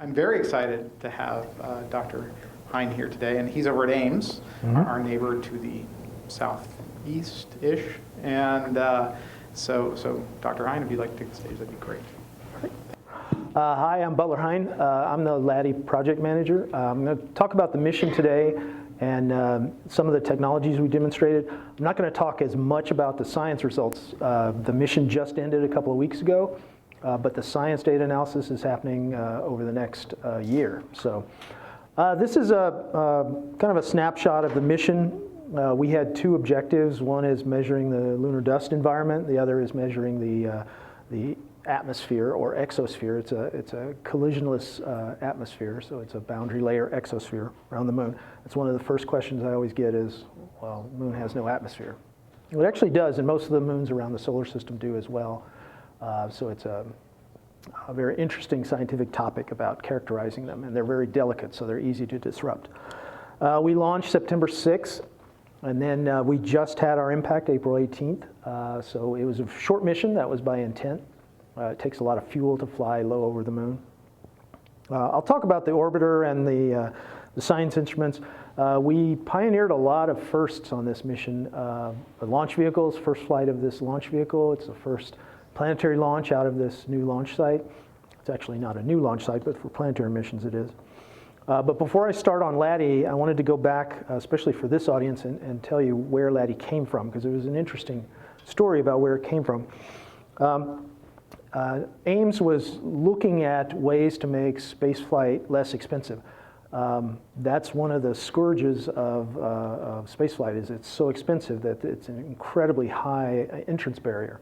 I'm very excited to have Dr. Hine here today, and he's over at Ames, our neighbor to the southeast-ish. And so Dr. Hine, if you'd like to take the stage, that'd be great. Hi, I'm Butler Hine. I'm the LADEE project manager. I'm going to talk about the mission today and some of the technologies we demonstrated. I'm not going to talk as much about the science results. The mission just ended a couple of weeks ago, but the science data analysis is happening over the next year. So this is a kind of a snapshot of the mission. We had two objectives. One is measuring the lunar dust environment. The other is measuring the atmosphere or exosphere. It's a collisionless atmosphere, so it's a boundary layer exosphere around the moon. That's one of the first questions I always get is, well, the moon has no atmosphere. Well, it actually does, and most of the moons around the solar system do as well. So it's a very interesting scientific topic about characterizing them, and they're very delicate, so they're easy to disrupt. We launched September 6th, and then we just had our impact April 18th. So it was a short mission that was by intent. It takes a lot of fuel to fly low over the moon. I'll talk about the orbiter and the science instruments. We pioneered a lot of firsts on this mission. The launch vehicles, first flight of this launch vehicle. It's the first planetary launch out of this new launch site. It's actually not a new launch site, but for planetary missions it is. But before I start on LADEE, I wanted to go back, especially for this audience, and tell you where LADEE came from, because it was an interesting story about where it came from. Ames was looking at ways to make spaceflight less expensive. That's one of the scourges of spaceflight, is it's so expensive that it's an incredibly high entrance barrier.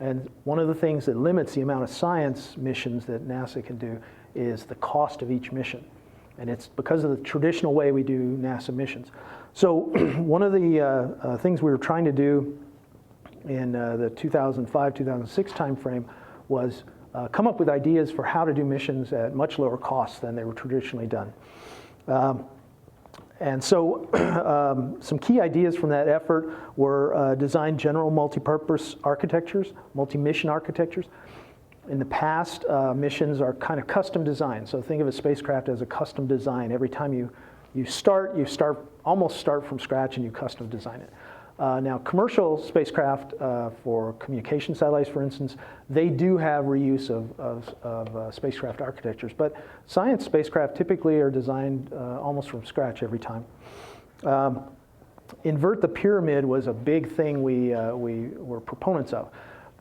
And one of the things that limits the amount of science missions that NASA can do is the cost of each mission. And it's because of the traditional way we do NASA missions. So one of the things we were trying to do in the 2005-2006 timeframe was come up with ideas for how to do missions at much lower costs than they were traditionally done. And so some key ideas from that effort were design general multi-purpose architectures, multi-mission architectures. In the past, missions are kind of custom designed. So think of a spacecraft as a custom design. Every time you almost start from scratch and you custom design it. Now, commercial spacecraft for communication satellites, for instance, they do have reuse of spacecraft architectures. But science spacecraft typically are designed almost from scratch every time. Invert the pyramid was a big thing we were proponents of.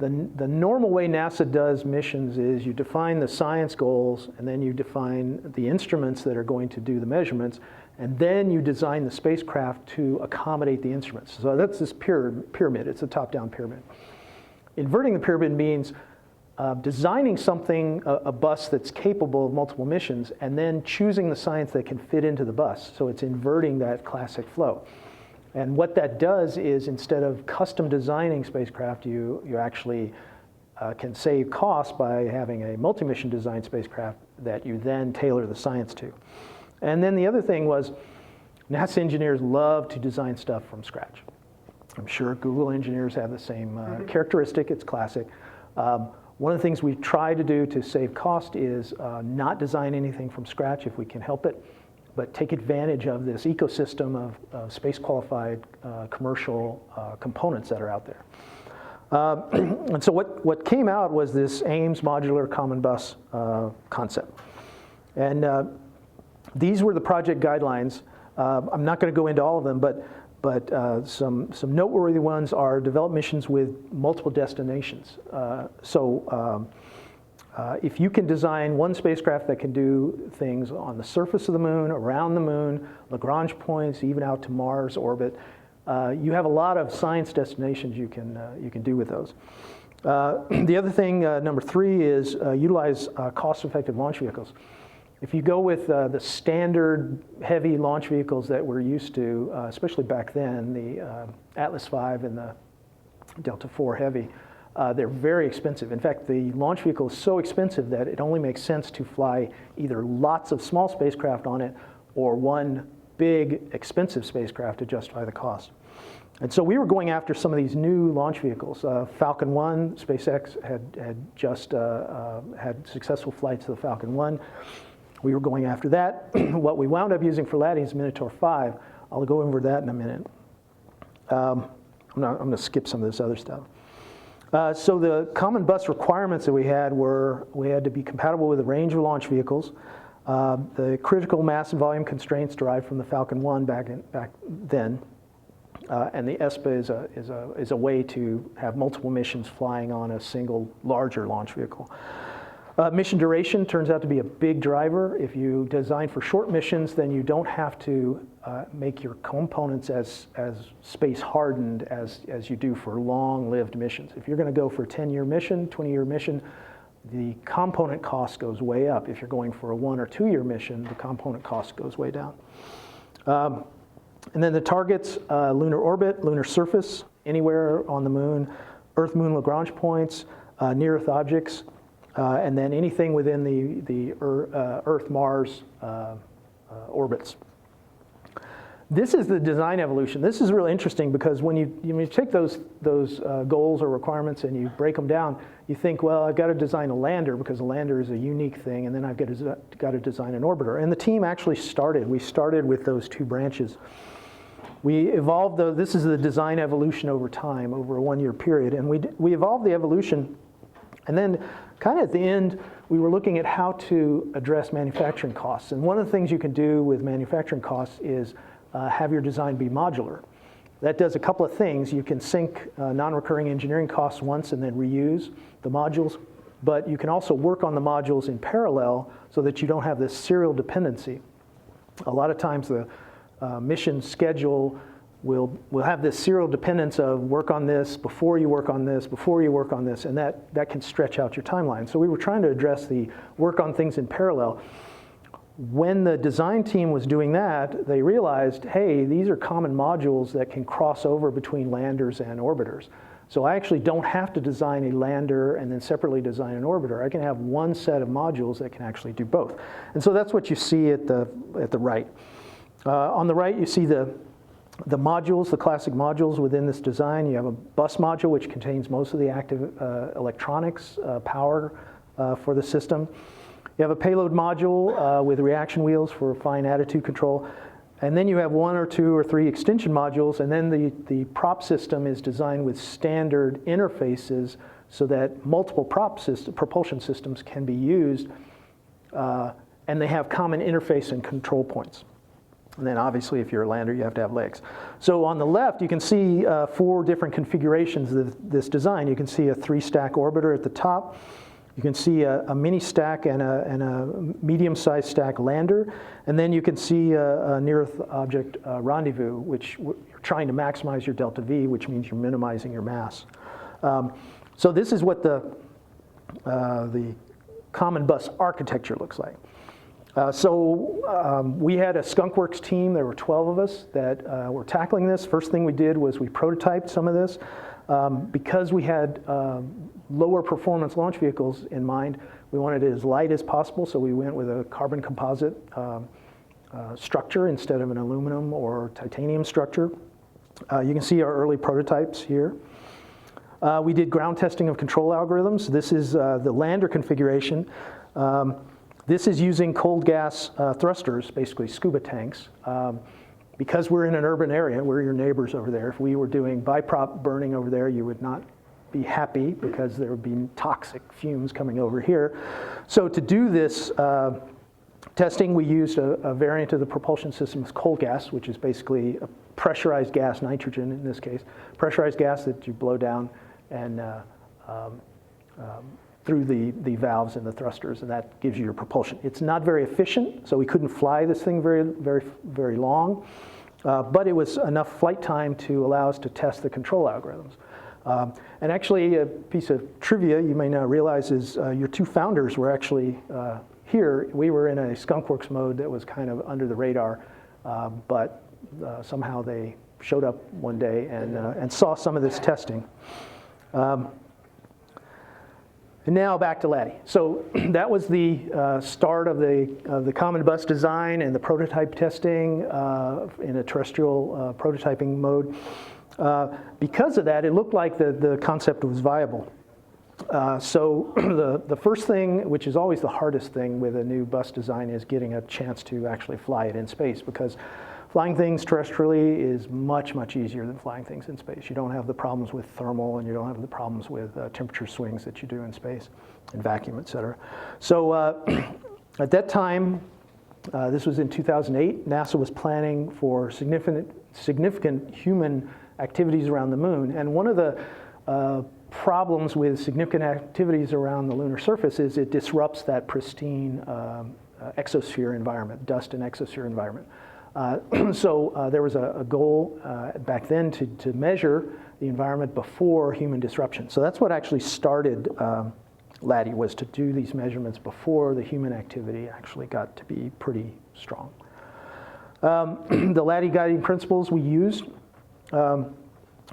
The normal way NASA does missions is you define the science goals, and then you define the instruments that are going to do the measurements, and then you design the spacecraft to accommodate the instruments. So that's this pyramid. It's a top-down pyramid. Inverting the pyramid means designing something, a bus that's capable of multiple missions, and then choosing the science that can fit into the bus. So it's inverting that classic flow. And what that does is, instead of custom designing spacecraft, you actually can save costs by having a multi-mission design spacecraft that you then tailor the science to. And then the other thing was, NASA engineers love to design stuff from scratch. I'm sure Google engineers have the same characteristic. It's classic. One of the things we try to do to save cost is not design anything from scratch if we can help it, but take advantage of this ecosystem of space-qualified commercial components that are out there. And so what came out was this Ames modular common bus concept. And these were the project guidelines. I'm not going to go into all of them, but some noteworthy ones are develop missions with multiple destinations. If you can design one spacecraft that can do things on the surface of the moon, around the moon, Lagrange points, even out to Mars orbit, you have a lot of science destinations you can do with those. The other thing, number 3, is utilize cost-effective launch vehicles. If you go with the standard heavy launch vehicles that we're used to, especially back then, the Atlas V and the Delta IV Heavy, they're very expensive. In fact, the launch vehicle is so expensive that it only makes sense to fly either lots of small spacecraft on it or one big, expensive spacecraft to justify the cost. And so we were going after some of these new launch vehicles. Falcon 1, SpaceX had just had successful flights of the Falcon 1. We were going after that. What we wound up using for LADEE is Minotaur V. I'll go over that in a minute. I'm going to skip some of this other stuff. So the common bus requirements that we had were we had to be compatible with a range of launch vehicles. The critical mass and volume constraints derived from the Falcon 1 back then. And the ESPA is a way to have multiple missions flying on a single larger launch vehicle. Mission duration turns out to be a big driver. If you design for short missions, then you don't have to make your components as space hardened as you do for long-lived missions. If you're going to go for a 10-year mission, 20-year mission, the component cost goes way up. If you're going for a 1 or 2 year mission, the component cost goes way down. And then the targets, lunar orbit, lunar surface, anywhere on the moon, Earth-Moon Lagrange points, near-Earth objects, and then anything within the Earth-Mars orbits. This is the design evolution. This is really interesting because when you take those goals or requirements and you break them down, you think, well, I've got to design a lander because a lander is a unique thing, and then I've got to design an orbiter. And the team actually we started with those two branches. We evolved, this is the design evolution over time, over a 1-year period, and we evolved the evolution, and then kind of at the end, we were looking at how to address manufacturing costs. And one of the things you can do with manufacturing costs is have your design be modular. That does a couple of things. You can sink non-recurring engineering costs once and then reuse the modules, but you can also work on the modules in parallel so that you don't have this serial dependency. A lot of times the mission schedule will have this serial dependence of work on this, before you work on this, before you work on this, and that can stretch out your timeline. So we were trying to address the work on things in parallel. When the design team was doing that, they realized, hey, these are common modules that can cross over between landers and orbiters. So I actually don't have to design a lander and then separately design an orbiter. I can have one set of modules that can actually do both. And so that's what you see at the right. On the right, you see the modules, the classic modules within this design. You have a bus module, which contains most of the active electronics, power for the system. You have a payload module with reaction wheels for fine attitude control. And then you have 1 or 2 or 3 extension modules, and then the prop system is designed with standard interfaces so that multiple propulsion systems can be used, and they have common interface and control points. And then obviously if you're a lander, you have to have legs. So on the left, you can see 4 different configurations of this design. You can see a 3-stack orbiter at the top. You can see a mini stack and a medium-sized stack lander. And then you can see a near-Earth object rendezvous, which you're trying to maximize your delta V, which means you're minimizing your mass. So this is what the common bus architecture looks like. We had a skunk-works team. There were 12 of us that were tackling this. First thing we did was we prototyped some of this. Because we had lower performance launch vehicles in mind, we wanted it as light as possible, so we went with a carbon composite structure instead of an aluminum or titanium structure. You can see our early prototypes here. We did ground testing of control algorithms. This is the lander configuration. This is using cold gas thrusters, basically scuba tanks. Because we're in an urban area, we're your neighbors over there. If we were doing biprop burning over there, you would not be happy because there would be toxic fumes coming over here. So to do this testing, we used a variant of the propulsion system as cold gas, which is basically a pressurized gas, nitrogen in this case, pressurized gas that you blow down and through the valves and the thrusters, and that gives you your propulsion. It's not very efficient, so we couldn't fly this thing very long, but it was enough flight time to allow us to test the control algorithms. And actually, a piece of trivia you may not realize is your 2 founders were actually here. We were in a skunk-works mode that was kind of under the radar, but somehow they showed up one day and saw some of this testing. And now back to LADEE. So that was the start of the common bus design and the prototype testing in a terrestrial prototyping mode. Because of that, it looked like the concept was viable. So the first thing, which is always the hardest thing with a new bus design, is getting a chance to actually fly it in space, because flying things terrestrially is much, much easier than flying things in space. You don't have the problems with thermal, and you don't have the problems with temperature swings that you do in space, and vacuum, et cetera. So at that time, this was in 2008, NASA was planning for significant human activities around the moon. And one of the problems with significant activities around the lunar surface is it disrupts that pristine exosphere environment, dust and exosphere environment. So there was a goal back then to measure the environment before human disruption. So that's what actually started LADEE, was to do these measurements before the human activity actually got to be pretty strong. The LADEE guiding principles we used,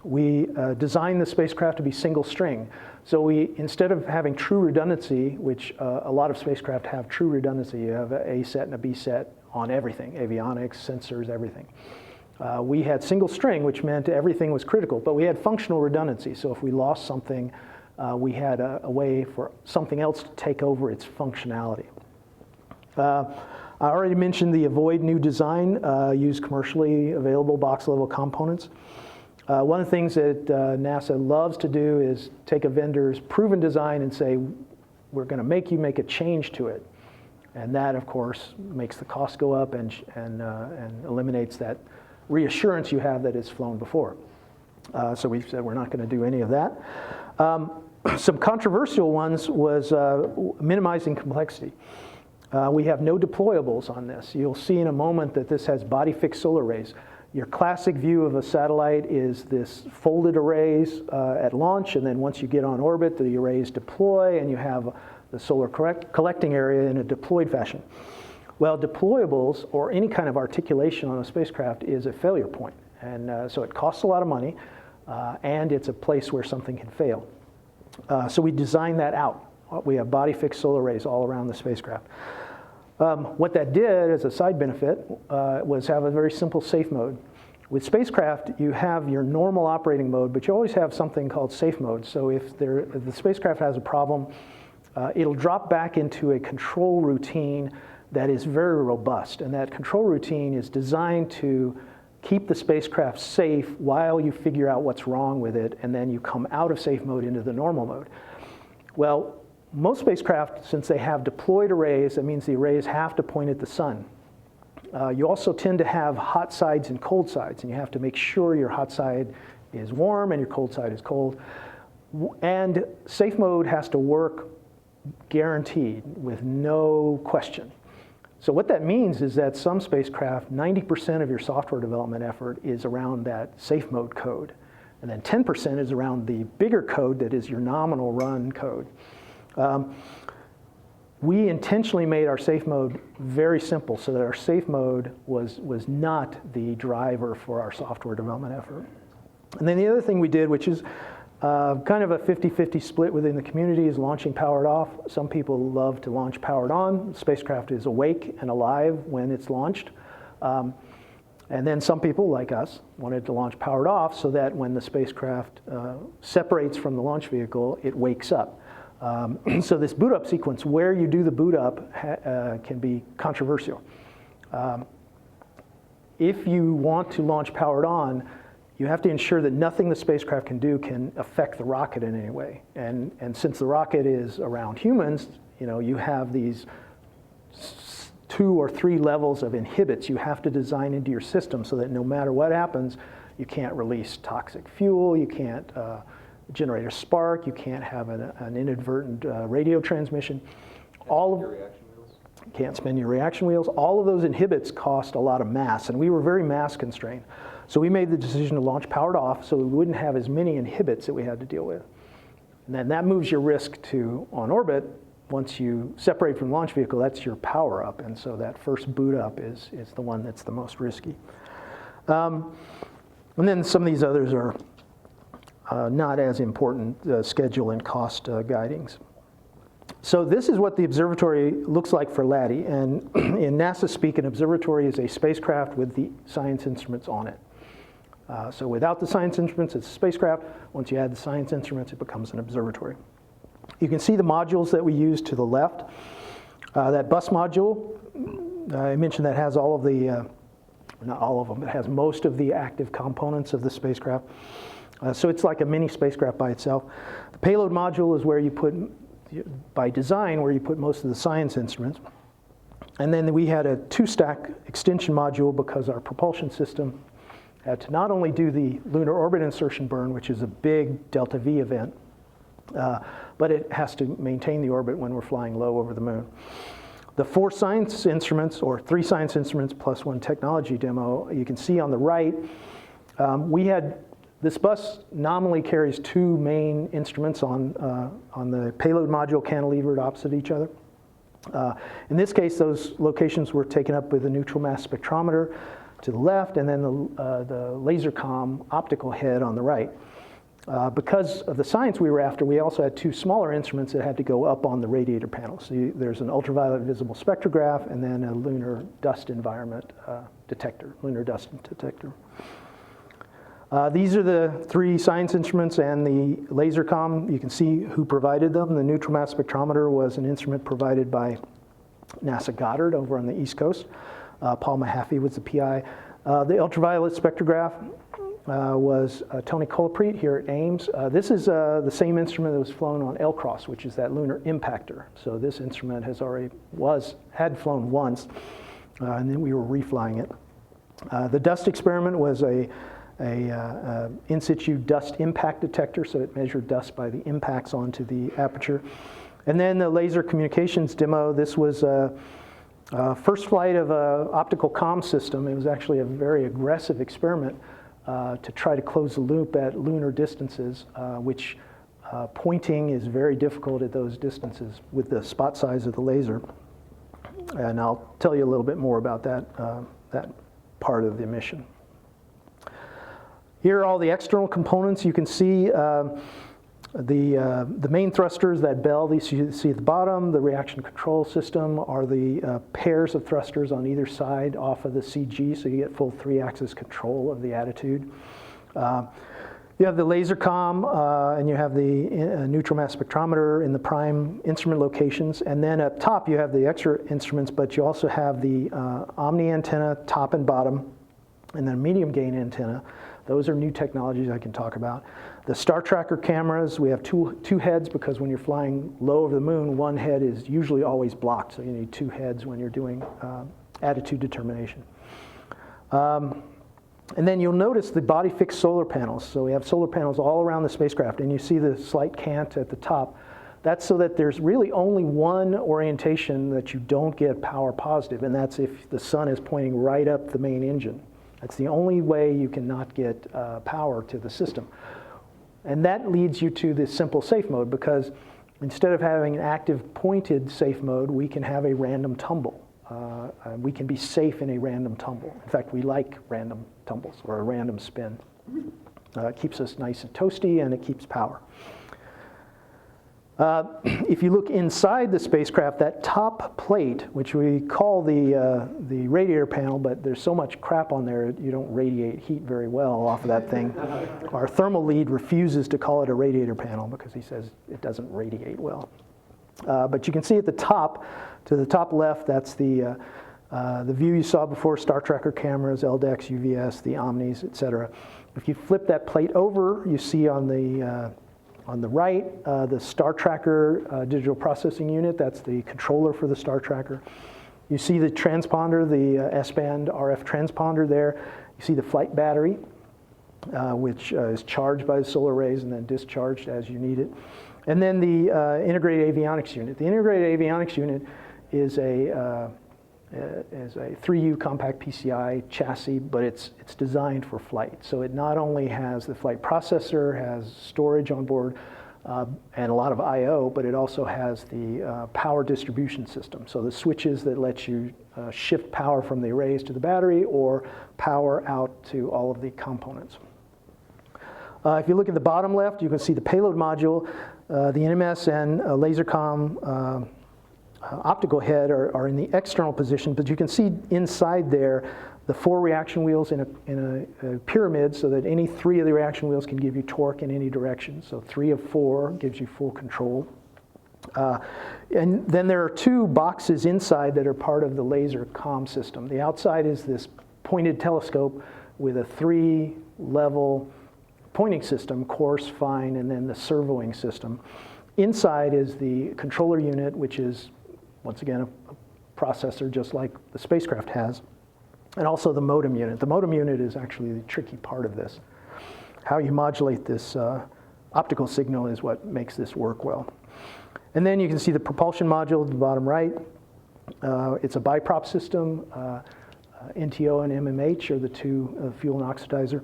we designed the spacecraft to be single string. So we, instead of having true redundancy, which a lot of spacecraft have true redundancy, you have an A set and a B set on everything, avionics, sensors, everything. We had single string, which meant everything was critical, but we had functional redundancy. So if we lost something, we had a way for something else to take over its functionality. I already mentioned the avoid new design, use commercially available box level components. One of the things that NASA loves to do is take a vendor's proven design and say, we're going to make you make a change to it. And that, of course, makes the cost go up and eliminates that reassurance you have that it's flown before. So we said we're not going to do any of that. Some controversial ones was minimizing complexity. We have no deployables on this. You'll see in a moment that this has body-fixed solar arrays. Your classic view of a satellite is this folded arrays at launch, and then once you get on orbit, the arrays deploy, and you have the solar collecting area in a deployed fashion. Well, deployables, or any kind of articulation on a spacecraft, is a failure point. And so it costs a lot of money, and it's a place where something can fail. So we designed that out. We have body-fixed solar arrays all around the spacecraft. What that did as a side benefit was have a very simple safe mode. With spacecraft, you have your normal operating mode, but you always have something called safe mode. So if the spacecraft has a problem, it'll drop back into a control routine that is very robust. And that control routine is designed to keep the spacecraft safe while you figure out what's wrong with it, and then you come out of safe mode into the normal mode. Well, most spacecraft, since they have deployed arrays, that means the arrays have to point at the sun. You also tend to have hot sides and cold sides, and you have to make sure your hot side is warm and your cold side is cold. And safe mode has to work guaranteed with no question. So what that means is that some spacecraft, 90% of your software development effort is around that safe mode code. And then 10% is around the bigger code that is your nominal run code. We intentionally made our safe mode very simple so that our safe mode was not the driver for our software development effort. And then the other thing we did, which is kind of a 50-50 split within the community, is launching powered off. Some people love to launch powered on. The spacecraft is awake and alive when it's launched. And then some people, like us, wanted to launch powered off so that when the spacecraft separates from the launch vehicle, it wakes up. So this boot up sequence, where you do the boot up, can be controversial. If you want to launch powered on, you have to ensure that nothing the spacecraft can do can affect the rocket in any way. And since the rocket is around humans, you have these 2 or 3 levels of inhibits you have to design into your system so that no matter what happens, you can't release toxic fuel, you can't generate a spark, you can't have an inadvertent radio transmission. Can't spin your reaction wheels. All of those inhibits cost a lot of mass, and we were very mass constrained. So we made the decision to launch powered off so we wouldn't have as many inhibits that we had to deal with. And then that moves your risk to on orbit. Once you separate from the launch vehicle, that's your power up, and so that first boot up is the one that's the most risky. And then some of these others are not as important, schedule and cost guidings. So this is what the observatory looks like for LADEE, and in NASA speak, an observatory is a spacecraft with the science instruments on it. So without the science instruments, it's a spacecraft. Once you add the science instruments, it becomes an observatory. You can see the modules that we use to the left. That bus module, I mentioned that has all of the, not all of them, but has most of the active components of the spacecraft. So it's like a mini spacecraft by itself. The payload module is where you put, by design, where you put most of the science instruments. And then we had a 2-stack extension module because our propulsion system had to not only do the lunar orbit insertion burn, which is a big delta V event, but it has to maintain the orbit when we're flying low over the moon. The 4 science instruments, or 3 science instruments plus 1 technology demo, you can see on the right, this bus nominally carries 2 main instruments on the payload module cantilevered opposite each other. In this case, those locations were taken up with a neutral mass spectrometer to the left, and then the laser comm optical head on the right. Because of the science we were after, we also had 2 smaller instruments that had to go up on the radiator panel. So there's an ultraviolet visible spectrograph and then a lunar dust environment detector, lunar dust detector. These are the 3 science instruments and the laser comm. You can see who provided them. The neutral mass spectrometer was an instrument provided by NASA Goddard over on the East Coast. Paul Mahaffey was the PI. The ultraviolet spectrograph was Tony Colaprete here at Ames. This is the same instrument that was flown on LCROSS, which is that lunar impactor. So this instrument had flown once, and then we were reflying it. The dust experiment was a in situ dust impact detector, so it measured dust by the impacts onto the aperture. And then the laser communications demo, this was first flight of an optical comm system. It was actually a very aggressive experiment to try to close the loop at lunar distances, which pointing is very difficult at those distances with the spot size of the laser. And I'll tell you a little bit more about that part of the mission. Here are all the external components. You can see the main thrusters, that bell that you see at the bottom. The reaction control system are the pairs of thrusters on either side off of the CG, so you get full 3-axis control of the attitude. You have the laser comm, and you have the neutral mass spectrometer in the prime instrument locations. And then up top, you have the extra instruments, but you also have the omni antenna, top and bottom, and then medium gain antenna. Those are new technologies I can talk about. The star tracker cameras, we have two heads because when you're flying low over the moon, one head is usually always blocked, so you need 2 heads when you're doing attitude determination. And then you'll notice the body fixed solar panels. So we have solar panels all around the spacecraft, and you see the slight cant at the top. That's so that there's really only one orientation that you don't get power positive, and that's if the sun is pointing right up the main engine. That's the only way you can not get power to the system. And that leads you to this simple safe mode, because instead of having an active pointed safe mode, we can have a random tumble. We can be safe in a random tumble. In fact, we like random tumbles or a random spin. It keeps us nice and toasty, and it keeps power. If you look inside the spacecraft, that top plate, which we call the radiator panel, but there's so much crap on there, you don't radiate heat very well off of that thing. Our thermal lead refuses to call it a radiator panel because he says it doesn't radiate well. But you can see at the top, to the top left, that's the view you saw before: star tracker cameras, LDEX, UVS, the Omnis, etc. If you flip that plate over, you see on the right, the Star Tracker digital processing unit. That's the controller for the Star Tracker. You see the transponder, the S-band RF transponder there. You see the flight battery, which is charged by the solar rays and then discharged as you need it. And then the integrated avionics unit. The integrated avionics unit is a 3U compact PCI chassis, but it's designed for flight. So it not only has the flight processor, has storage on board, and a lot of I/O, but it also has the power distribution system. So the switches that let you shift power from the arrays to the battery or power out to all of the components. If you look at the bottom left, you can see the payload module, the NMS and lasercom optical head are in the external position, but you can see inside there the 4 reaction wheels in a pyramid, so that any 3 of the reaction wheels can give you torque in any direction. So 3 of 4 gives you full control. And then there are two boxes inside that are part of the laser comm system. The outside is this pointed telescope with a 3-level pointing system, coarse, fine, and then the servoing system. Inside is the controller unit, which is, once again, a processor just like the spacecraft has, and also the modem unit. The modem unit is actually the tricky part of this. How you modulate this optical signal is what makes this work well. And then you can see the propulsion module at the bottom right. It's a biprop system. NTO and MMH are the two fuel and oxidizer.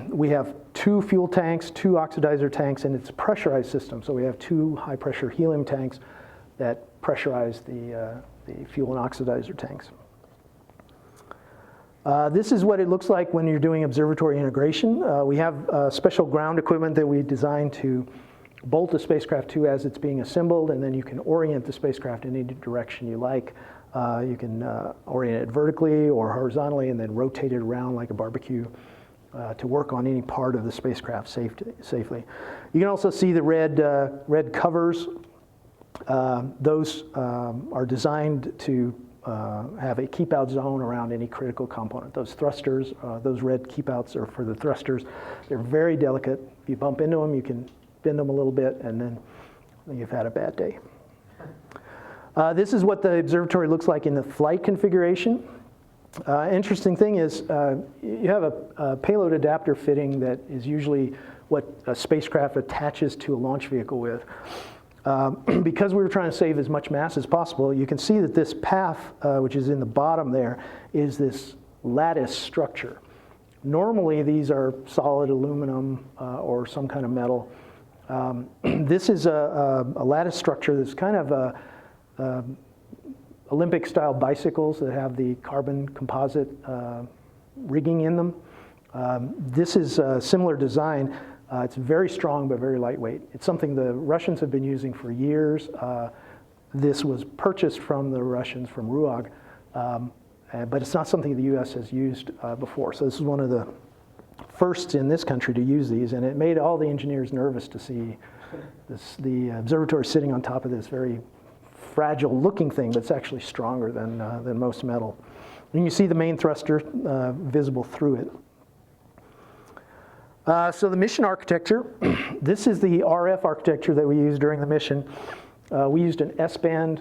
We have 2 fuel tanks, 2 oxidizer tanks, and it's a pressurized system. So we have 2 high-pressure helium tanks that pressurize the fuel and oxidizer tanks. This is what it looks like when you're doing observatory integration. We have special ground equipment that we designed to bolt the spacecraft to as it's being assembled, and then you can orient the spacecraft in any direction you like. You can orient it vertically or horizontally and then rotate it around like a barbecue to work on any part of the spacecraft safely. You can also see the red covers. Those are designed to have a keep-out zone around any critical component. Those thrusters, those red keep-outs are for the thrusters. They're very delicate. If you bump into them, you can bend them a little bit, and then you've had a bad day. This is what the observatory looks like in the flight configuration. Interesting thing is you have a payload adapter fitting that is usually what a spacecraft attaches to a launch vehicle with. Because we were trying to save as much mass as possible, you can see that this path, which is in the bottom there, is this lattice structure. Normally, these are solid aluminum or some kind of metal. This is a lattice structure that's kind of Olympic-style bicycles that have the carbon composite rigging in them. This is a similar design. It's very strong but very lightweight. It's something the Russians have been using for years. This was purchased from the Russians, from RUAG, but it's not something the US has used before. So this is one of the firsts in this country to use these, and it made all the engineers nervous to see the observatory sitting on top of this very fragile looking thing, but it's actually stronger than most metal. And you see the main thruster visible through it. So the mission architecture, this is the RF architecture that we used during the mission. We used an S-band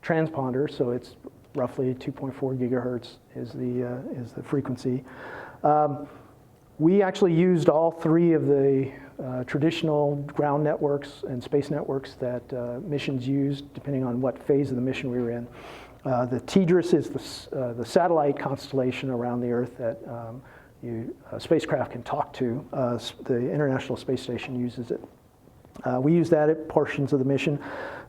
transponder, so it's roughly 2.4 gigahertz is the frequency. We actually used all 3 of the traditional ground networks and space networks that missions used, depending on what phase of the mission we were in. The TDRS is the satellite constellation around the Earth that a spacecraft can talk to. The International Space Station uses it. We use that at portions of the mission.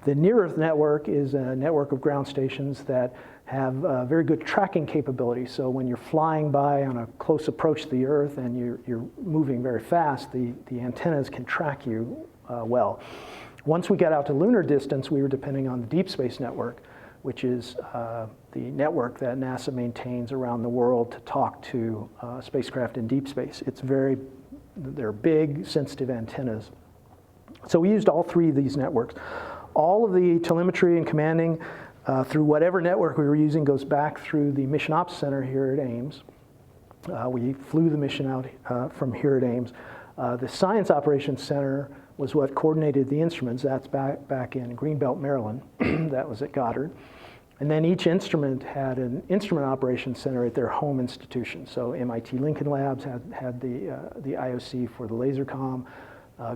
The Near-Earth network is a network of ground stations that have very good tracking capability. So when you're flying by on a close approach to the Earth and you're moving very fast, the antennas can track you well. Once we got out to lunar distance, we were depending on the Deep Space Network, which is the network that NASA maintains around the world to talk to spacecraft in deep space. They're big, sensitive antennas. So we used all 3 of these networks. All of the telemetry and commanding through whatever network we were using goes back through the Mission Ops Center here at Ames. We flew the mission out from here at Ames. The Science Operations Center was what coordinated the instruments. That's back in Greenbelt, Maryland. That was at Goddard. And then each instrument had an instrument operations center at their home institution. So MIT Lincoln Labs had the IOC for the laser comm.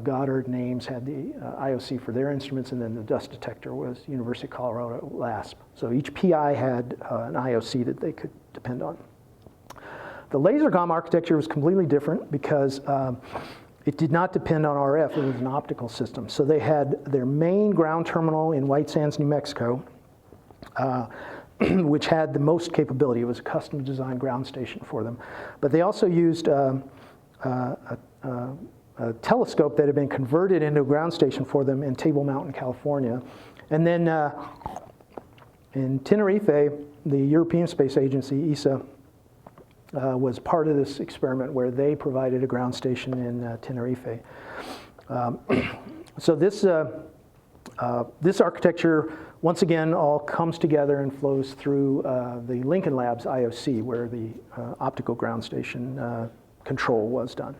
Goddard and Ames had the IOC for their instruments, and then the dust detector was University of Colorado LASP. So each PI had an IOC that they could depend on. The laser comm architecture was completely different because it did not depend on RF. It was an optical system. So they had their main ground terminal in White Sands, New Mexico, which had the most capability. It was a custom designed ground station for them. But they also used a telescope that had been converted into a ground station for them in Table Mountain, California. And then in Tenerife, the European Space Agency, ESA, was part of this experiment where they provided a ground station in Tenerife. So this This architecture, once again, all comes together and flows through the Lincoln Labs IOC, where the optical ground station control was done.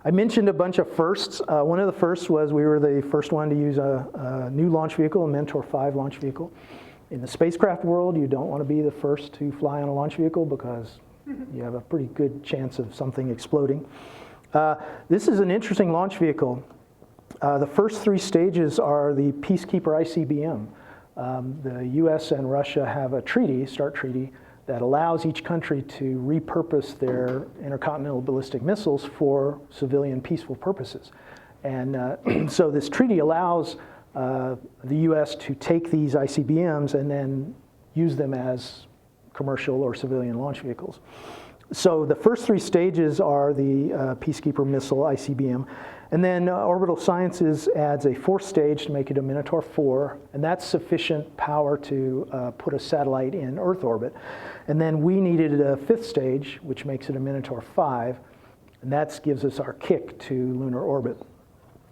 I mentioned a bunch of firsts. One of the firsts was we were the first one to use a new launch vehicle, a Minotaur V launch vehicle. In the spacecraft world, you don't want to be the first to fly on a launch vehicle because you have a pretty good chance of something exploding. This is an interesting launch vehicle. The first 3 stages are the Peacekeeper ICBM. The US and Russia have a treaty, START treaty, that allows each country to repurpose their intercontinental ballistic missiles for civilian peaceful purposes. And so this treaty allows the US to take these ICBMs and then use them as commercial or civilian launch vehicles. So the first 3 stages are the Peacekeeper missile ICBM. And then Orbital Sciences adds a 4th stage to make it a Minotaur IV, and that's sufficient power to put a satellite in Earth orbit. And then we needed a 5th stage, which makes it a Minotaur V, and that gives us our kick to lunar orbit,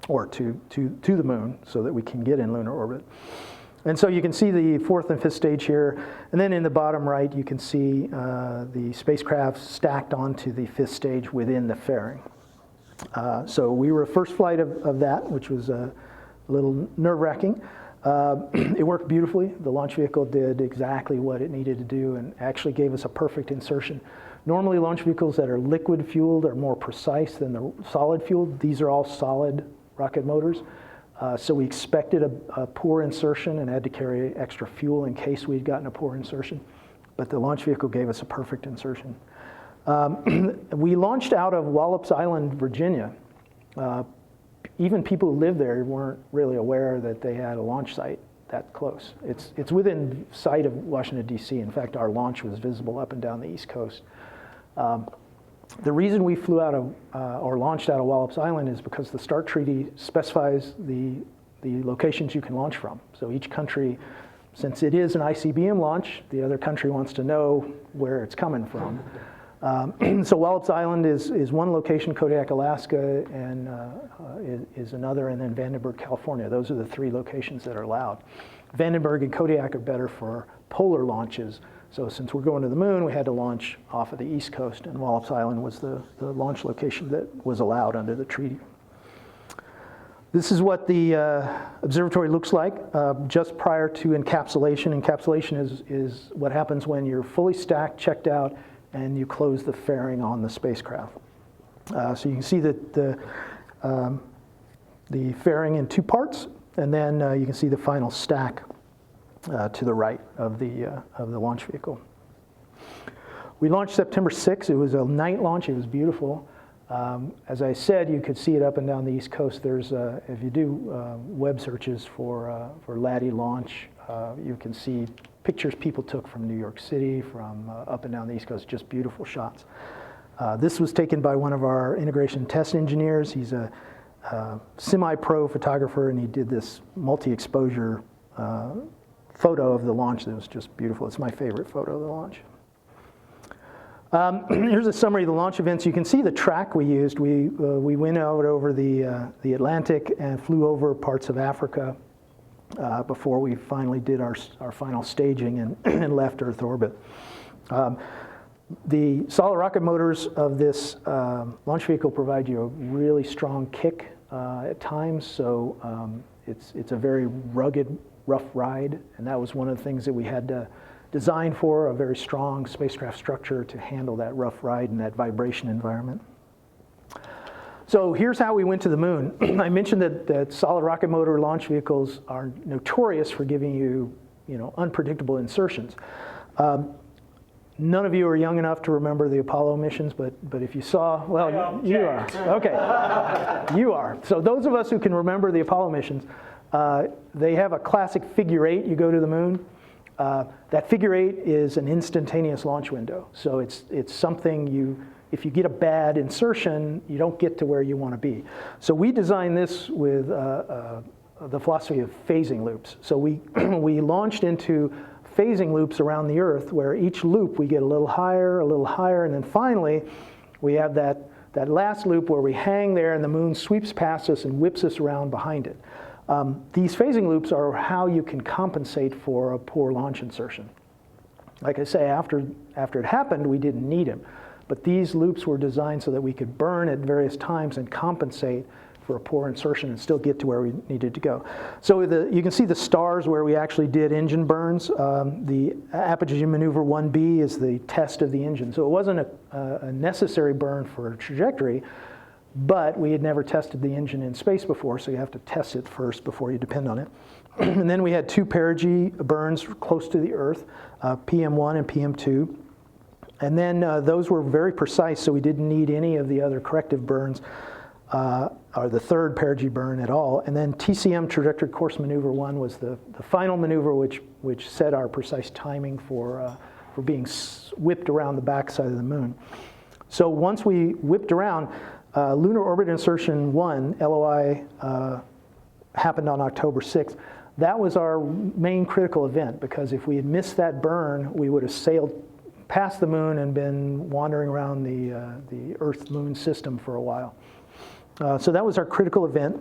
or to the moon, so that we can get in lunar orbit. And so you can see the 4th and 5th stage here, and then in the bottom right you can see the spacecraft stacked onto the 5th stage within the fairing. So we were first flight of that, which was a little nerve-wracking. It worked beautifully. The launch vehicle did exactly what it needed to do and actually gave us a perfect insertion. Normally launch vehicles that are liquid-fueled are more precise than the solid-fueled. These are all solid rocket motors. So we expected a poor insertion and had to carry extra fuel in case we'd gotten a poor insertion. But the launch vehicle gave us a perfect insertion. We launched out of Wallops Island, Virginia. Even people who lived there weren't really aware that they had a launch site that close. It's within sight of Washington, D.C. In fact, our launch was visible up and down the East Coast. The reason we flew out of, or launched out of Wallops Island is because the START treaty specifies the locations you can launch from. So each country, since it is an ICBM launch, the other country wants to know where it's coming from. So Wallops Island is one location, Kodiak, Alaska, and is another, and then Vandenberg, California. Those are the 3 locations that are allowed. Vandenberg and Kodiak are better for polar launches. So since we're going to the moon, we had to launch off of the East Coast, and Wallops Island was the launch location that was allowed under the treaty. This is what the observatory looks like just prior to encapsulation. Encapsulation is what happens when you're fully stacked, checked out, and you close the fairing on the spacecraft. So you can see that the fairing in 2 parts, and then you can see the final stack to the right of the launch vehicle. We launched September 6th. It was a night launch. It was beautiful. As I said, you could see it up and down the East Coast. There's, if you do web searches for LADEE launch, you can see pictures people took from New York City, from up and down the East Coast, just beautiful shots. This was taken by one of our integration test engineers. He's a semi-pro photographer, and he did this multi-exposure photo of the launch that was just beautiful. It's my favorite photo of the launch. Here's a summary of the launch events. You can see the track we used. We went out over the Atlantic and flew over parts of Africa before we finally did our final staging and left Earth orbit. The solid rocket motors of this launch vehicle provide you a really strong kick at times, so it's a very rugged, rough ride, and that was one of the things that we had to design for, a very strong spacecraft structure to handle that rough ride and that vibration environment. So here's how we went to the moon. I mentioned that solid rocket motor launch vehicles are notorious for giving you, unpredictable insertions. None of you are young enough to remember the Apollo missions, but if you saw, well, you are. Okay, you are. So those of us who can remember the Apollo missions, they have a classic figure 8. You go to the moon. That figure 8 is an instantaneous launch window. So it's something if you get a bad insertion, you don't get to where you want to be. So we designed this with the philosophy of phasing loops. So we launched into phasing loops around the Earth, where each loop we get a little higher, and then finally we have that that last loop where we hang there and the moon sweeps past us and whips us around behind it. These phasing loops are how you can compensate for a poor launch insertion. Like I say, after it happened, we didn't need them. But these loops were designed so that we could burn at various times and compensate for a poor insertion and still get to where we needed to go. So you can see the stars where we actually did engine burns. The apogee maneuver 1B is the test of the engine. So it wasn't a necessary burn for a trajectory, but we had never tested the engine in space before, so you have to test it first before you depend on it. And then we had 2 perigee burns close to the Earth, PM1 and PM2. And then those were very precise, so we didn't need any of the other corrective burns, or the 3rd perigee burn at all. And then TCM, Trajectory Course Maneuver 1, was the final maneuver which set our precise timing for being whipped around the backside of the moon. So once we whipped around, Lunar Orbit Insertion 1, LOI, happened on October 6th. That was our main critical event, because if we had missed that burn, we would have sailed past the moon and been wandering around the Earth-Moon system for a while. So that was our critical event.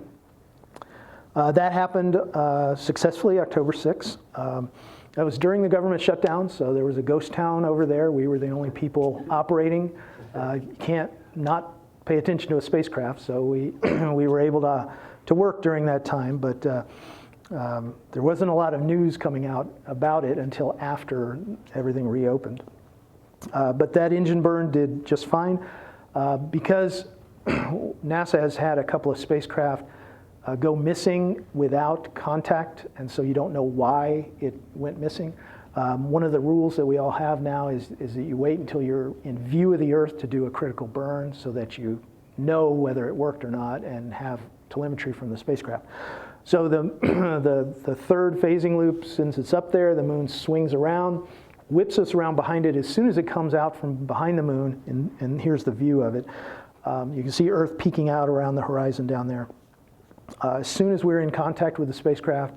That happened successfully October 6th. That was during the government shutdown, so there was a ghost town over there. We were the only people operating. You can't not pay attention to a spacecraft, so we were able to work during that time, but there wasn't a lot of news coming out about it until after everything reopened. But that engine burn did just fine. Because NASA has had a couple of spacecraft go missing without contact, and so you don't know why it went missing. One of the rules that we all have now is that you wait until you're in view of the Earth to do a critical burn so that you know whether it worked or not and have telemetry from the spacecraft. So the 3rd phasing loop, since it's up there, the moon swings around, whips us around behind it. As soon as it comes out from behind the moon, and here's the view of it, you can see Earth peeking out around the horizon down there. As soon as we're in contact with the spacecraft,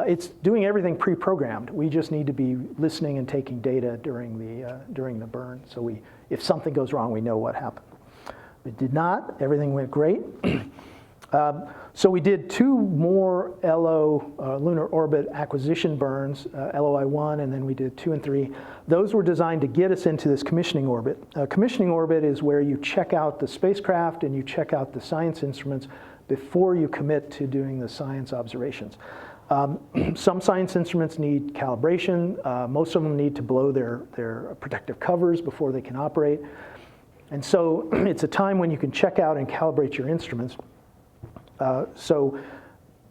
it's doing everything pre-programmed. We just need to be listening and taking data during the burn. So if something goes wrong, we know what happened. It did not. Everything went great. So we did 2 more Lunar Orbit Acquisition burns, LOI-1, and then we did 2 and 3. Those were designed to get us into this commissioning orbit. Commissioning orbit is where you check out the spacecraft and you check out the science instruments before you commit to doing the science observations. Some science instruments need calibration. Most of them need to blow their protective covers before they can operate. And so it's a time when you can check out and calibrate your instruments. So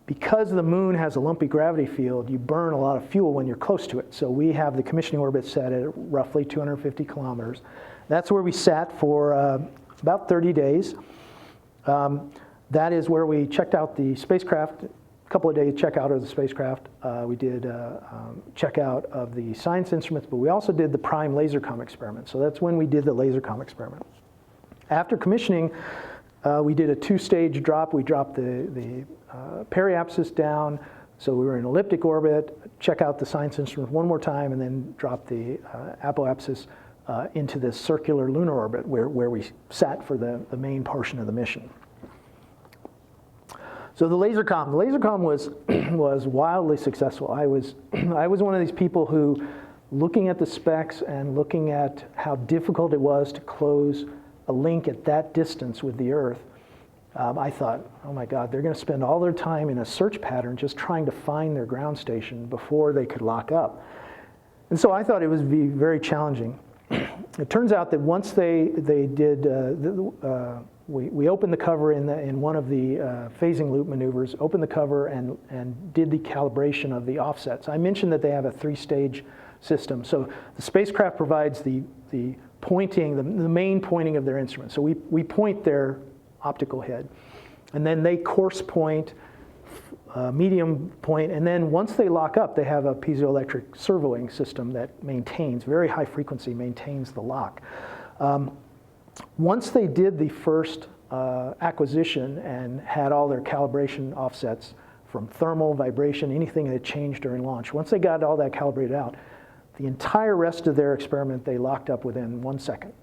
because the moon has a lumpy gravity field, you burn a lot of fuel when you're close to it. So we have the commissioning orbit set at roughly 250 kilometers. That's where we sat for about 30 days. That is where we checked out the spacecraft, a couple of days check out of the spacecraft. We did check out of the science instruments, but we also did the prime lasercom experiment. So that's when we did the lasercom experiment. After commissioning, we did a 2-stage drop. We dropped the periapsis down, so we were in elliptic orbit, check out the science instrument one more time, and then drop the apoapsis into this circular lunar orbit where we sat for the main portion of the mission. So the lasercom was wildly successful. I was one of these people who, looking at the specs and looking at how difficult it was to close a link at that distance with the Earth, I thought, oh my God, they're going to spend all their time in a search pattern just trying to find their ground station before they could lock up. And so I thought it would be very challenging. It turns out that once they did, we opened the cover in one of the phasing loop maneuvers, opened the cover and did the calibration of the offsets. I mentioned that they have a 3-stage system. So the spacecraft provides the pointing, the main pointing of their instrument. So we point their optical head, and then they coarse point, medium point, and then once they lock up, they have a piezoelectric servoing system that maintains, very high frequency, maintains the lock. Once they did the first acquisition and had all their calibration offsets from thermal, vibration, anything that changed during launch, once they got all that calibrated out, the entire rest of their experiment they locked up within 1 second.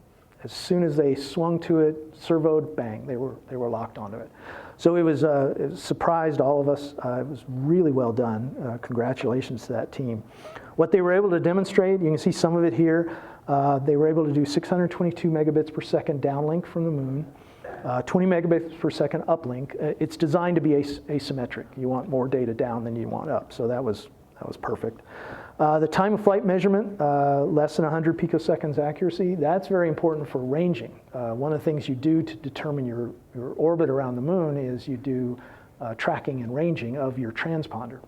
As soon as they swung to it, servoed, bang, they were locked onto it. So it surprised all of us. It was really well done. Congratulations to that team. What they were able to demonstrate, you can see some of it here. They were able to do 622 megabits per second downlink from the moon, 20 megabits per second uplink. It's designed to be asymmetric. You want more data down than you want up, so that was perfect. The time of flight measurement, less than 100 picoseconds accuracy. That's very important for ranging. One of the things you do to determine your orbit around the moon is you do tracking and ranging of your transponder.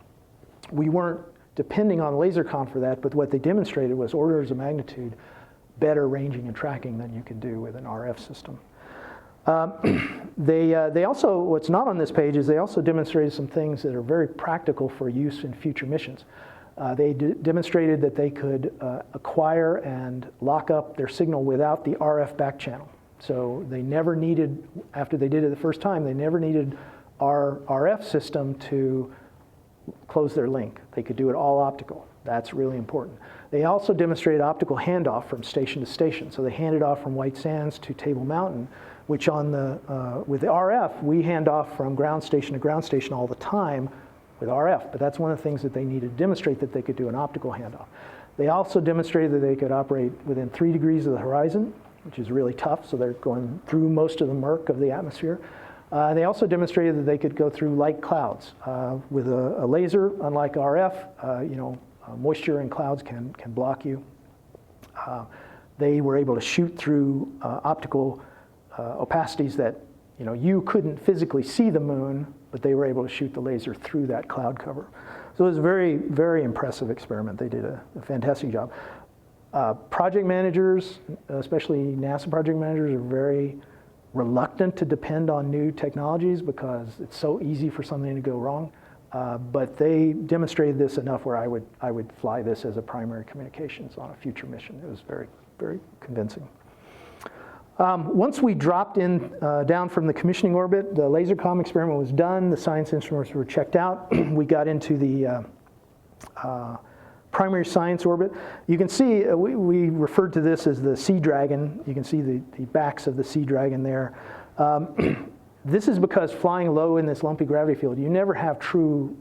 We weren't depending on LaserCon for that, but what they demonstrated was orders of magnitude better ranging and tracking than you can do with an RF system. They also, what's not on this page is they also demonstrated some things that are very practical for use in future missions. They demonstrated that they could acquire and lock up their signal without the RF back channel. So they never needed, after they did it the first time, they never needed our RF system to close their link. They could do it all optical. That's really important. They also demonstrated optical handoff from station to station. So they handed off from White Sands to Table Mountain, which on with the RF, we hand off from ground station to ground station all the time with RF, but that's one of the things that they needed to demonstrate, that they could do an optical handoff. They also demonstrated that they could operate within 3 degrees of the horizon, which is really tough, so they're going through most of the murk of the atmosphere. They also demonstrated that they could go through light clouds. With a laser, unlike RF, moisture and clouds can block you. They were able to shoot through optical opacities that you couldn't physically see the moon, but they were able to shoot the laser through that cloud cover. So it was a very, very impressive experiment. They did a fantastic job. Project managers, especially NASA project managers, are very reluctant to depend on new technologies because it's so easy for something to go wrong. But they demonstrated this enough where I would fly this as a primary communications on a future mission. It was very, very convincing. Once we dropped down from the commissioning orbit, the LaserCom experiment was done, the science instruments were checked out, we got into the primary science orbit. You can see, we referred to this as the Sea Dragon. You can see the backs of the Sea Dragon there. This is because flying low in this lumpy gravity field, you never have true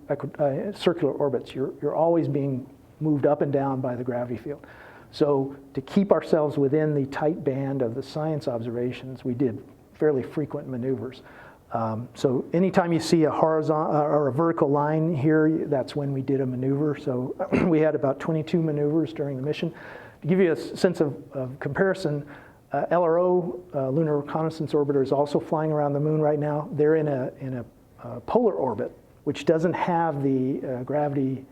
circular orbits. You're always being moved up and down by the gravity field. So to keep ourselves within the tight band of the science observations, we did fairly frequent maneuvers. So anytime you see a horizontal or a vertical line here, that's when we did a maneuver. So we had about 22 maneuvers during the mission. To give you a sense of comparison, LRO, Lunar Reconnaissance Orbiter, is also flying around the moon right now. They're in a polar orbit, which doesn't have the gravity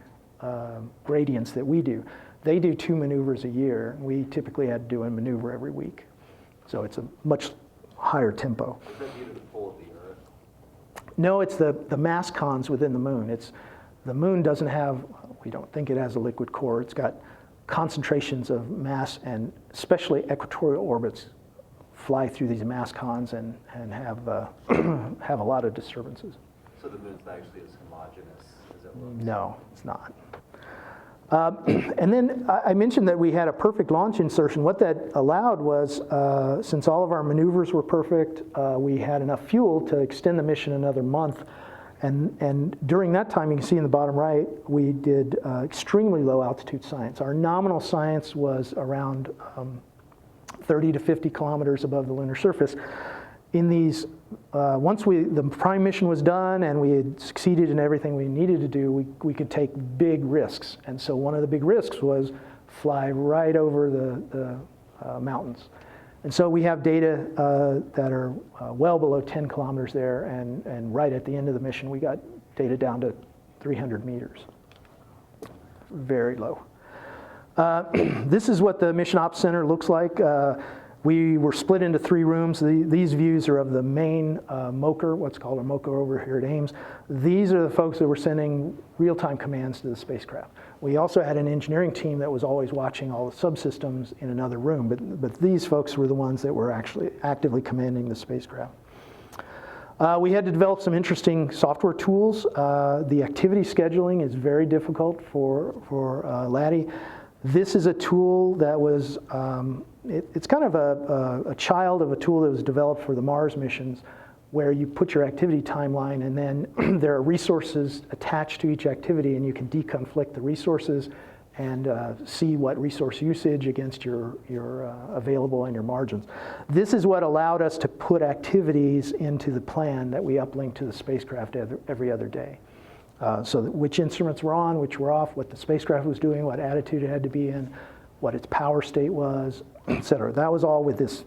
gradients that we do. They do 2 maneuvers a year. We typically had to do a maneuver every week. So it's a much higher tempo. Is that due to the pull of the Earth? No, it's the mass cons within the moon. The moon doesn't have, we don't think it has a liquid core. It's got concentrations of mass, and especially equatorial orbits fly through these mass cons and have have a lot of disturbances. So the moon's not actually as homogeneous as it looks? No, it's not. And then I mentioned that we had a perfect launch insertion. What that allowed was, since all of our maneuvers were perfect, we had enough fuel to extend the mission another month. And during that time, you can see in the bottom right, we did extremely low altitude science. Our nominal science was around 30 to 50 kilometers above the lunar surface. In these, once the prime mission was done and we had succeeded in everything we needed to do, we could take big risks. And so one of the big risks was fly right over the mountains. And so we have data that are well below 10 kilometers there, and right at the end of the mission, we got data down to 300 meters. Very low. This is what the Mission Ops Center looks like. We were split into 3 rooms. These views are of the main MOCR, what's called a MOCR over here at Ames. These are the folks that were sending real-time commands to the spacecraft. We also had an engineering team that was always watching all the subsystems in another room, but these folks were the ones that were actually actively commanding the spacecraft. We had to develop some interesting software tools. The activity scheduling is very difficult for LADEE. This is a tool that was it's kind of a child of a tool that was developed for the Mars missions, where you put your activity timeline and then there are resources attached to each activity, and you can deconflict the resources and see what resource usage against your available and your margins. This is what allowed us to put activities into the plan that we uplink to the spacecraft every other day. So that which instruments were on, which were off, what the spacecraft was doing, what attitude it had to be in, what its power state was, et cetera. That was all with this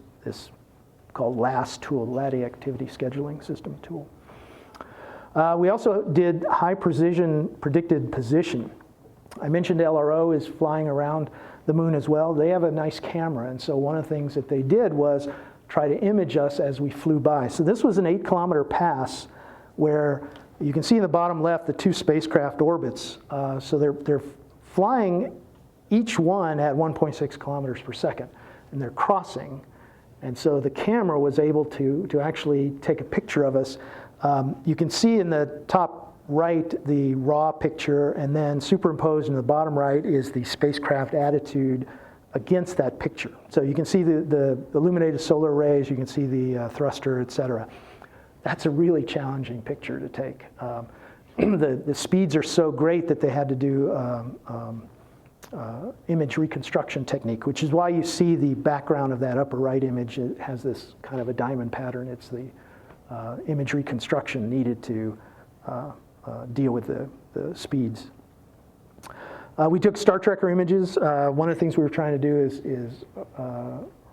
called LAS tool, LADEE Activity Scheduling System tool. We also did high precision predicted position. I mentioned LRO is flying around the moon as well. They have a nice camera, and so one of the things that they did was try to image us as we flew by. So this was an 8-kilometer pass where you can see in the bottom left the 2 spacecraft orbits. So they're flying, each one at 1.6 kilometers per second, and they're crossing. And so the camera was able to actually take a picture of us. You can see in the top right the raw picture, and then superimposed in the bottom right is the spacecraft attitude against that picture. So you can see the illuminated solar rays, you can see the thruster, et cetera. That's a really challenging picture to take. The speeds are so great that they had to do image reconstruction technique, which is why you see the background of that upper right image. It has this kind of a diamond pattern. It's the image reconstruction needed to deal with the speeds. We took Star Trekker images. One of the things we were trying to do is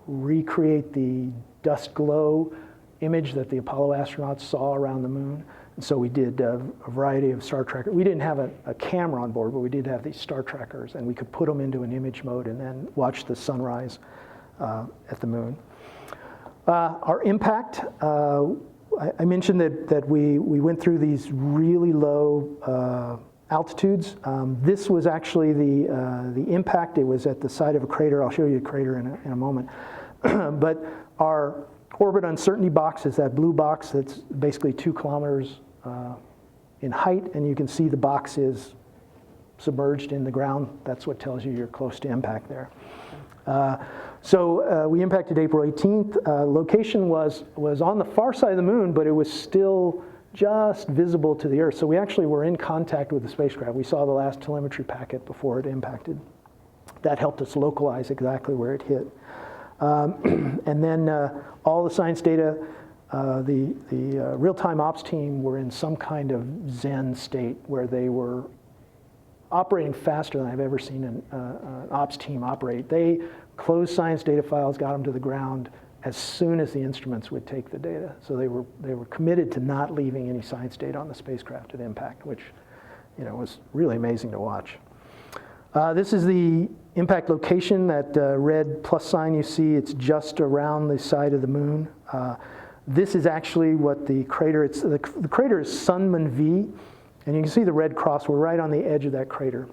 recreate the dust glow image that the Apollo astronauts saw around the moon. And so we did a variety of Star Trekker. We didn't have a camera on board, but we did have these Star Trekkers, and we could put them into an image mode and then watch the sunrise at the moon. Our impact, I mentioned that we went through these really low altitudes. This was actually the impact. It was at the side of a crater. I'll show you a crater in a moment. But our orbit uncertainty box is that blue box that's basically 2 kilometers in height, and you can see the box is submerged in the ground. That's what tells you you're close to impact there. So we impacted April 18th. Location was on the far side of the moon, but it was still just visible to the Earth. So we actually were in contact with the spacecraft. We saw the last telemetry packet before it impacted. That helped us localize exactly where it hit. And then all the science data, the real-time ops team were in some kind of Zen state where they were operating faster than I've ever seen an ops team operate. They closed science data files, got them to the ground as soon as the instruments would take the data. So they were committed to not leaving any science data on the spacecraft at impact, which was really amazing to watch. This is the impact location, that red plus sign you see. It's just around the side of the moon. This is actually what the crater, the crater is Sunman V, and you can see the red cross. We're right on the edge of that crater.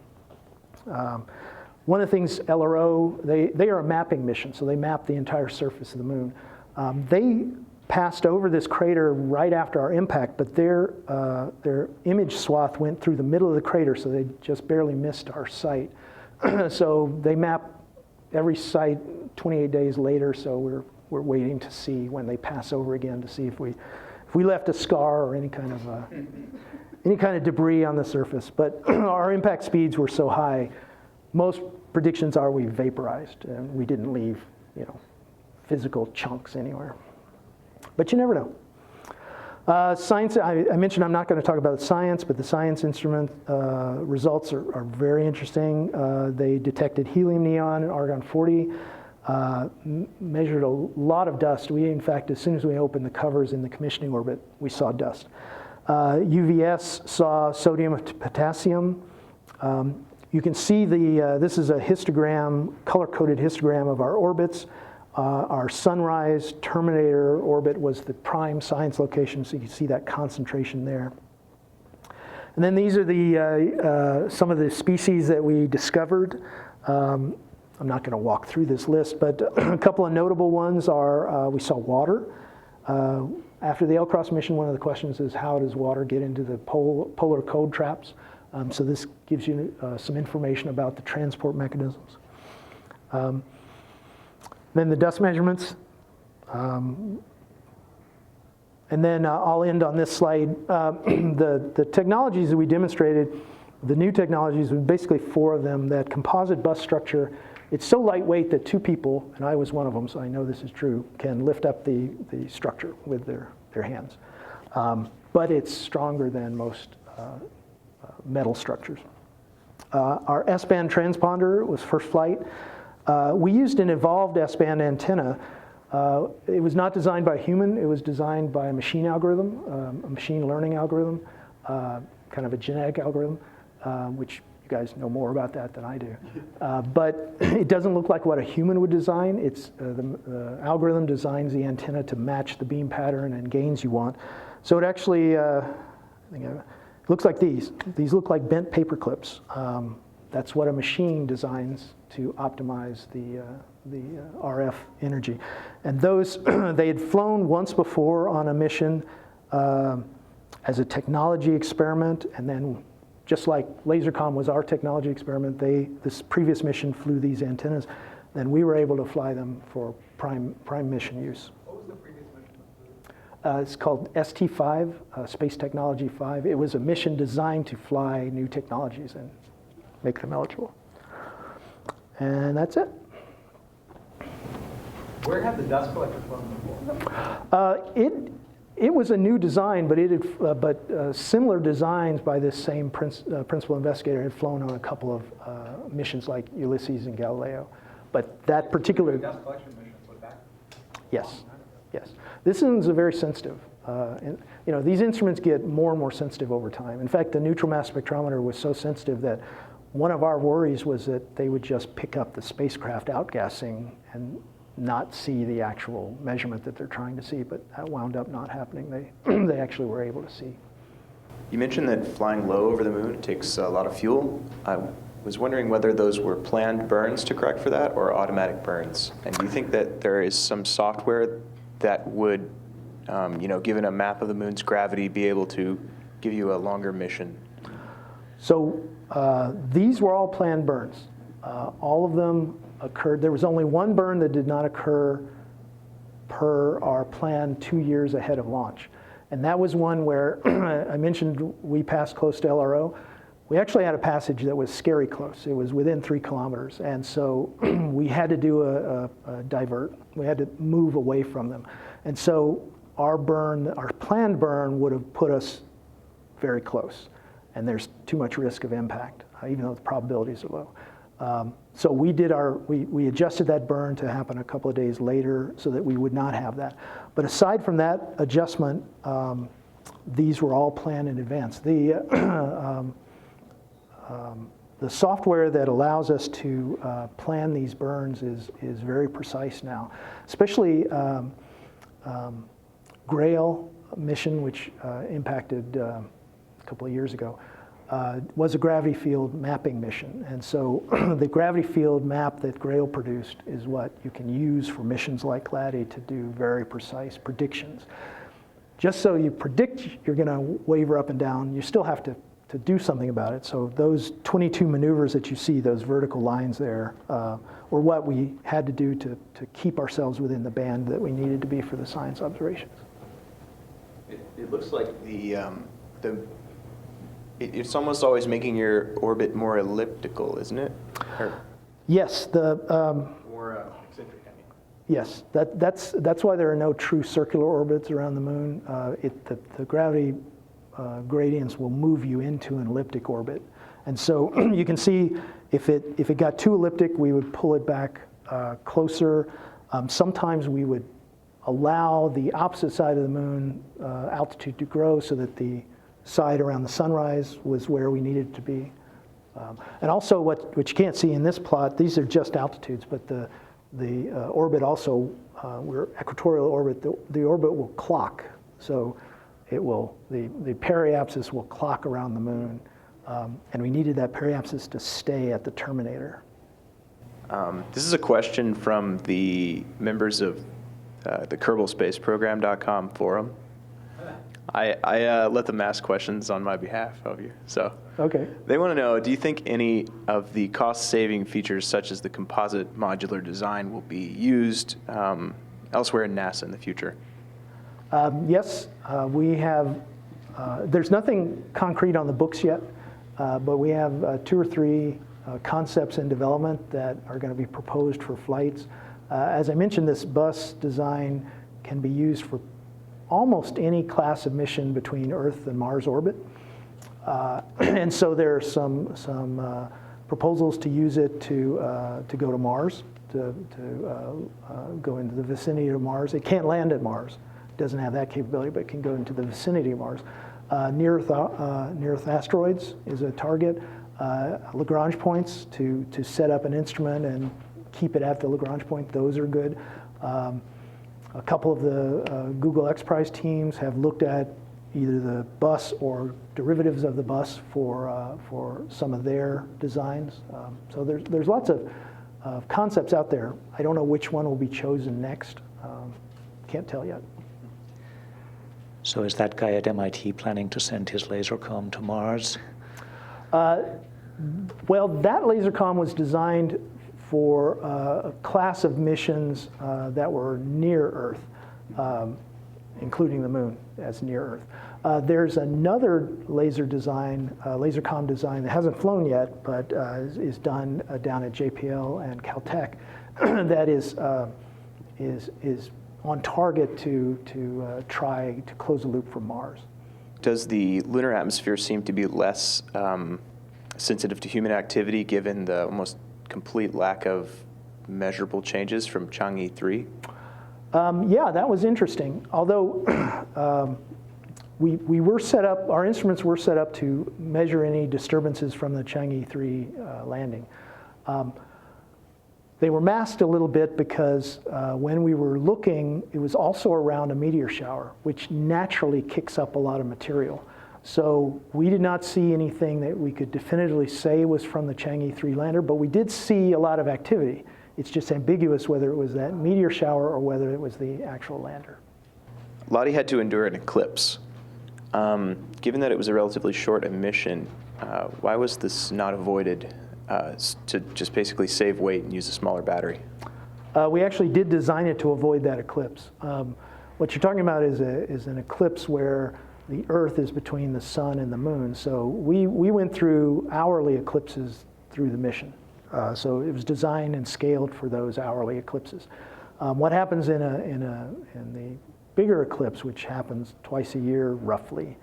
One of the things LRO, they are a mapping mission, so they map the entire surface of the moon. They passed over this crater right after our impact, but their image swath went through the middle of the crater, so they just barely missed our site. So they map every site 28 days later, so we're waiting to see when they pass over again to see if we left a scar or any kind of debris on the surface. But our impact speeds were so high, most predictions are we vaporized and we didn't leave, physical chunks anywhere. But you never know. Science, I mentioned I'm not going to talk about the science, but the science instrument results are very interesting. They detected helium neon and argon-40, measured a lot of dust. We, in fact, as soon as we opened the covers in the commissioning orbit, we saw dust. UVS saw sodium to potassium. You can see this is a histogram, color-coded histogram of our orbits. Our sunrise terminator orbit was the prime science location, so you can see that concentration there. And then these are some of the species that we discovered. I'm not going to walk through this list, but a couple of notable ones are we saw water. After the L-Cross mission, one of the questions is how does water get into the polar cold traps? So this gives you some information about the transport mechanisms. Then the dust measurements. And then I'll end on this slide. The technologies that we demonstrated, the new technologies, basically 4 of them, that composite bus structure. It's so lightweight that 2 people, and I was one of them, so I know this is true, can lift up the structure with their hands. But it's stronger than most metal structures. Our S-band transponder was first flight. We used an evolved S-band antenna. It was not designed by a human. It was designed by a machine algorithm, a machine learning algorithm, kind of a genetic algorithm, which you guys know more about that than I do. But it doesn't look like what a human would design. It's the algorithm designs the antenna to match the beam pattern and gains you want. So it actually looks like these. These look like bent paper clips. That's what a machine designs to optimize the RF energy. And those, they had flown once before on a mission as a technology experiment, and then just like LaserCom was our technology experiment, this previous mission flew these antennas, then we were able to fly them for prime mission use. What was the previous mission? It's called ST5, Space Technology 5. It was a mission designed to fly new technologies and make them eligible. And that's it. Where had the dust collector flown before? It was a new design, but similar designs by this same principal investigator had flown on a couple of missions like Ulysses and Galileo. But that particular dust collection mission was back. Yes, yes. This one's a very sensitive. And, these instruments get more and more sensitive over time. In fact, the neutral mass spectrometer was so sensitive that one of our worries was that they would just pick up the spacecraft outgassing and not see the actual measurement that they're trying to see, but that wound up not happening. They actually were able to see. You mentioned that flying low over the moon takes a lot of fuel. I was wondering whether those were planned burns to correct for that or automatic burns. And do you think that there is some software that would, given a map of the moon's gravity, be able to give you a longer mission? So these were all planned burns. All of them occurred. There was only one burn that did not occur per our plan 2 years ahead of launch. And that was one where I mentioned we passed close to LRO. We actually had a passage that was scary close. It was within 3 kilometers. And so we had to do a divert. We had to move away from them. And so our planned burn would have put us very close. And there's too much risk of impact, even though the probabilities are low. So we adjusted that burn to happen a couple of days later so that we would not have that. But aside from that adjustment, these were all planned in advance. The software that allows us to plan these burns is very precise now, especially Grail mission, which impacted a couple of years ago. Was a gravity field mapping mission. And so the gravity field map that Grail produced is what you can use for missions like LADEE to do very precise predictions. Just so you predict you're going to waver up and down, you still have to do something about it. So those 22 maneuvers that you see, those vertical lines there, were what we had to do to keep ourselves within the band that we needed to be for the science observations. It looks like it's almost always making your orbit more elliptical, isn't it? Yes, more eccentric, I mean. Yes, that's why there are no true circular orbits around the moon. The gravity gradients will move you into an elliptic orbit, and so you can see if it got too elliptic, we would pull it back closer. Sometimes we would allow the opposite side of the moon altitude to grow so that the side around the sunrise was where we needed to be. And also what you can't see in this plot, these are just altitudes, but the orbit also, we're equatorial orbit, the orbit will clock. So it will, the periapsis will clock around the moon. And we needed that periapsis to stay at the terminator. This is a question from the members of the Kerbal Space Program.com forum. I let them ask questions on my behalf of you. So Okay. they want to know, do you think any of the cost-saving features such as the composite modular design will be used elsewhere in NASA in the future? Yes, we have, there's nothing concrete on the books yet, but we have 2 or 3 concepts in development that are going to be proposed for flights. As I mentioned, this bus design can be used for almost any class of mission between Earth and Mars orbit. And so there are some proposals to use it to go to Mars, to go into the vicinity of Mars. It can't land at Mars. It doesn't have that capability, but it can go into the vicinity of Mars. Near-Earth asteroids is a target. Lagrange points to set up an instrument and keep it at the Lagrange point, those are good. A couple of the Google X Prize teams have looked at either the bus or derivatives of the bus for some of their designs. So there's lots of concepts out there. I don't know which one will be chosen next. Can't tell yet. So is that guy at MIT planning to send his laser comm to Mars? Well, that laser comm was designed for a class of missions that were near Earth, including the moon as near Earth. There's another laser comm design that hasn't flown yet, but is done down at JPL and Caltech that is on target to try to close the loop for Mars. Does the lunar atmosphere seem to be less sensitive to human activity given the almost complete lack of measurable changes from Chang'e 3? Yeah, that was interesting. Although we were set up, our instruments were set up to measure any disturbances from the Chang'e 3 landing. They were masked a little bit because when we were looking, it was also around a meteor shower, which naturally kicks up a lot of material. So we did not see anything that we could definitively say was from the Chang'e 3 lander, but we did see a lot of activity. It's just ambiguous whether it was that meteor shower or whether it was the actual lander. LADEE had to endure an eclipse. Given that it was a relatively short mission, why was this not avoided to just basically save weight and use a smaller battery? We actually did design it to avoid that eclipse. What you're talking about is an eclipse where the Earth is between the sun and the moon. So we went through hourly eclipses through the mission. So it was designed and scaled for those hourly eclipses. What happens in the bigger eclipse, which happens twice a year roughly,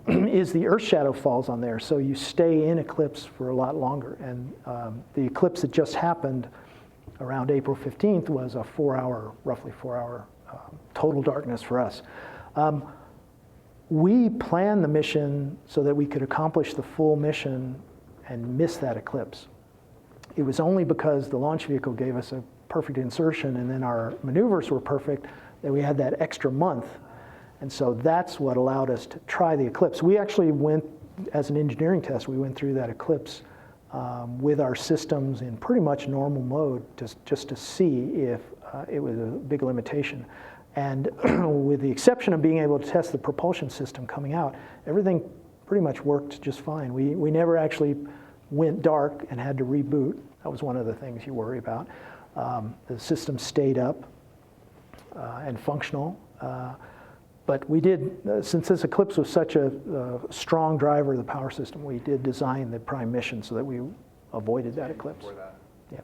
is the Earth shadow falls on there. So you stay in eclipse for a lot longer. And the eclipse that just happened around April 15th was a roughly 4 hour total darkness for us. We planned the mission so that we could accomplish the full mission and miss that eclipse. It was only because the launch vehicle gave us a perfect insertion and then our maneuvers were perfect that we had that extra month. And so that's what allowed us to try the eclipse. We actually went, as an engineering test, we went through that eclipse with our systems in pretty much normal mode just to see if it was a big limitation. And with the exception of being able to test the propulsion system coming out, everything pretty much worked just fine. We never actually went dark and had to reboot. That was one of the things you worry about. The system stayed up and functional. But we did, since this eclipse was such a strong driver of the power system, we did design the prime mission so that we avoided that eclipse. For that. Yeah.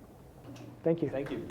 Thank you. Thank you.